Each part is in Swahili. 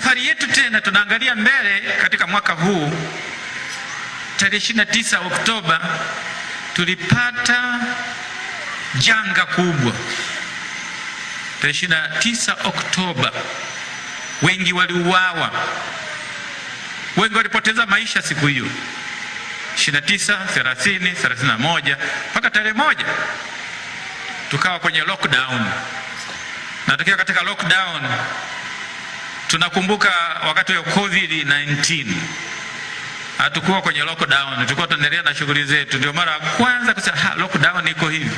safari yetu tena tunaangalia mbele katika mwaka huu. Tarehe 29 Oktoba tulipata janga kubwa. Tarehe 29 Oktoba wengi waliuawa, wengi walipoteza maisha siku hiyo. 29, 30, 31 mpaka tarehe 1 tukawa kwenye lockdown. Na tukiwa katika lockdown, tunakumbuka wakati wa COVID-19 hatukuwa kwenye lockdown, tulikuwa tunaendelea na shughuli zetu. Ndio mara ya kwanza kusema lockdown iko hivi.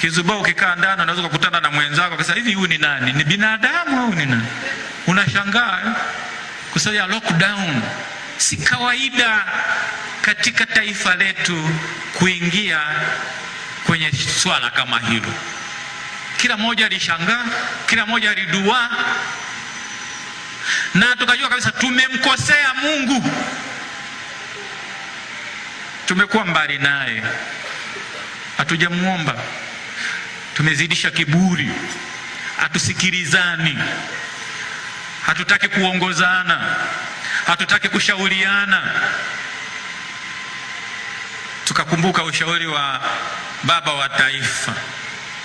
Kizubao ukikaa ndani unaweza kukutana na mwenzako akasema hivi, huyu ni nani? Ni binadamu au ni nani? Unashangaa kusema lockdown. Si kawaida katika taifa letu kuingia kwenye swala kama hilo. Kila mmoja alishangaa, kila mmoja alidua, na tukajua kabisa tumemkosea Mungu. Tumekuwa mbali naye, hatujamuomba, tumezidisha kiburi, hatusikilizani, hatutaki kuongozana, hatutaki kushauriana. Tukakumbuka ushauri wa baba wa taifa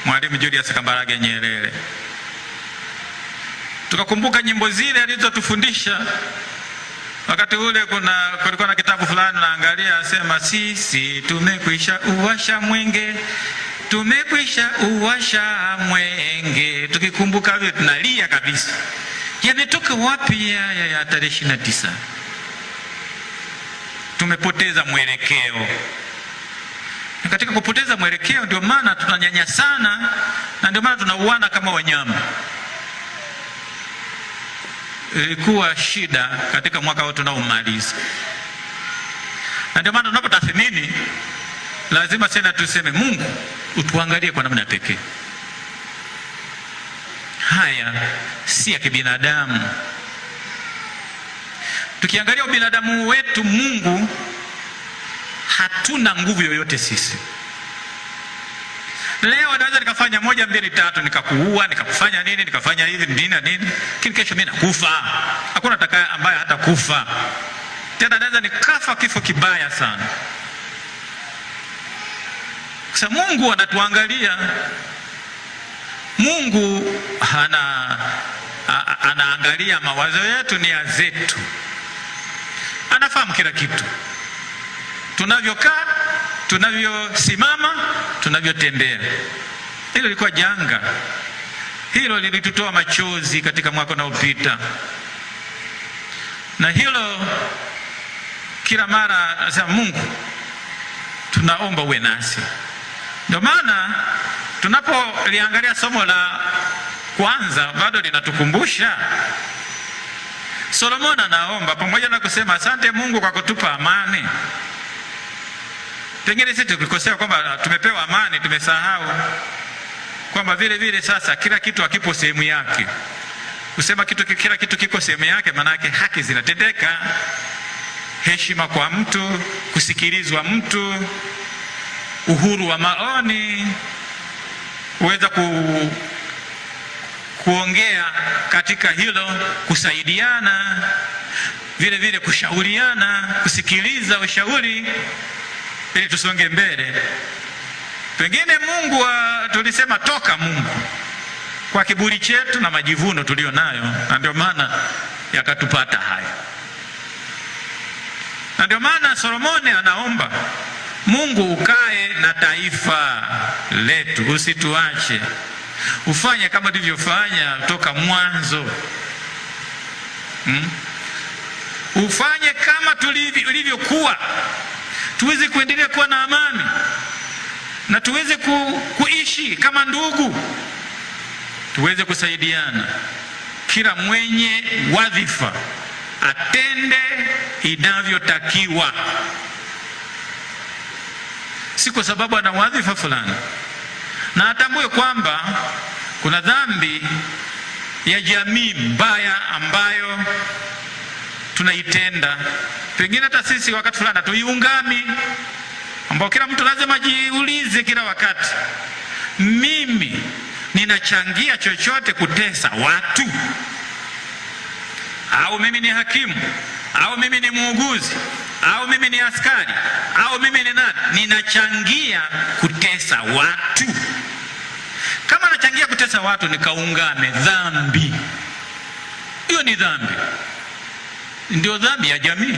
Mwalimu Julius Kambarage Nyerere. Tukakumbuka nyimbo zile alizotufundisha. Wakati ule kulikuwa na kitabu fulani naangalia, asema sisi tumekwisha uwasha mwenge, tumekwisha uwasha mwenge. Tukikumbuka vile tunalia kabisa. Yametoka wapi ya tarehe 29? Tumepoteza mwelekeo. Na katika kupoteza mwelekeo ndio maana tunanyanyasana, na ndio maana tunauana kama wanyama. Ilikuwa shida katika mwaka wote tunaomaliza. Na ndio maana tunapotathmini lazima tena tuseme Mungu utuangalie kwa namna pekee. Haya si ya kibinadamu. Tukiangalia ubinadamu wetu, Mungu hatuna nguvu yoyote sisi. Leo naweza nikafanya 1, 2, 3 nikakuua, nikakufanya nini, nikafanya hivi nini na nini, lakini kesho mimi nakufa. Hakuna atakaye ambaye hatakufa. Tena naweza nikafa kifo kibaya sana. Sasa Mungu anatuangalia. Mungu anaangalia mawazo yetu, nia zetu. Anafahamu kila kitu. Tunavyokaa, tunavyosimama, tunavyotembea. Hilo lilikuwa janga. Hilo lilitutoa machozi katika mwaka unaopita. Na hilo kila mara nasema Mungu, tunaomba uwe nasi. Ndio maana tunapoliangalia somo la kwanza bado linatukumbusha. Solomon anaomba pamoja na kusema asante Mungu kwa kutupa amani. Pengine sisi tulikosea kwamba tumepewa amani, tumesahau kwamba vile vile sasa kila kitu hakipo sehemu yake. Kusema kila kitu kiko sehemu yake, maana yake haki zinatendeka, heshima kwa mtu, kusikilizwa mtu, uhuru wa maoni, uweza kuongea katika hilo, kusaidiana, vile vile kushauriana, kusikiliza ushauri ili tusonge mbele. Pengine Mungu tulisema toka Mungu kwa kiburi chetu na majivuno tulio nayo, na ndio maana yakatupata haya. Na ndio maana Solomoni anaomba Mungu ukae na taifa letu, usituache. Ufanye kama ulivyofanya toka mwanzo. Ufanye kama tulivyokuwa. Tuweze kuendelea kuwa na amani. Na tuweze kuishi kama ndugu. Tuweze kusaidiana. Kila mwenye wadhifa atende inavyotakiwa. Si kwa sababu ana wadhifa fulani. Na atambue kwamba kuna dhambi ya jamii mbaya ambayo tunaitenda. Pengine hata sisi wakati fulani tuiungami, ambao kila mtu lazima jiulize kila wakati, mimi ninachangia chochote kutesa watu? au mimi ni hakimu, au mimi ni muuguzi, au mimi ni askari, au mimi ni nani, ninachangia kutesa watu. Kama nachangia kutesa watu nikaungame, dhambi hiyo ni dhambi, ndio dhambi ya jamii.